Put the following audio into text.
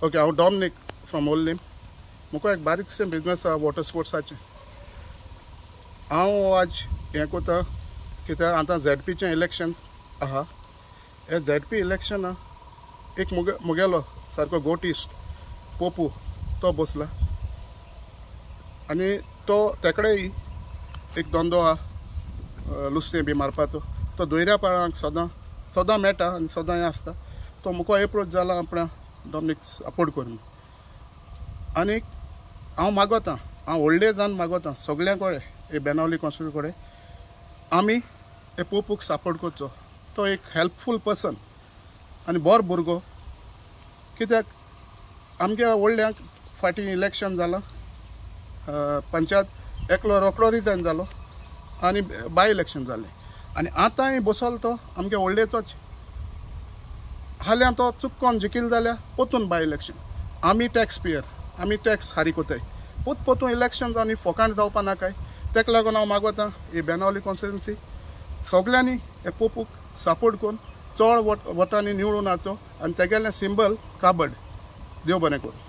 Okay, हांव Dominic from ओल्लीम. मुको एक बारीकशें business आहा वॉटर स्पोर्ट्साचें. हांव आज हें कोता कित्याक आतां झॅडपीचें इलेक्शन आहा. हे झॅडपी इलेक्शना एक मुगेलो सारको गोट इश्ट पोपू तो बसला आनी तो तेकडेय एक धंदो आहा लुस्तें बी मारपाचो. तो दोयऱ्या पाळांक सदां मेळटा आनी सदां हें आसता. तो मुको एप्रोच जाला आपणा डॉमिनिक सपोर्ट कर म्हणून. आनीक हांव मागोतां, हांव व्हडले जावन मागोतां सगळ्यां कडेन हे बेनावली कॉन्स्टिट्यून्सी कडेन आमी हे पोपूक सपोर्ट करचो. तो एक हेल्पफूल पर्सन आनी बरो भुरगो. कित्याक आमच्या व्हडल्यांक फाटीं इलेक्शन जालां, पंचायत एकलो रोखडो रिजायन जालो आनी बाय इलेक्शन जालें. आनी आतांय बसलो तो आमच्या व्हडलेचोच. हाल्यां तो चुकोन जिखील जाल्यार पोतून बाय इलेक्शन. आमी टॅक्स पेयर, आमी टॅक्स हारी कोताय. पोतून इलेक्शन जावन फकाण जावपा नाकाय. तेका लागून हांव मागोतां ही बेनावली कॉन्स्टिट्युएन्सी सगळ्यांनी हे पोपूक सपोर्ट करून चड वोटांनी निवडून हाडचो आनी तेगेलें सिंबल काबड. देव बरें करूं.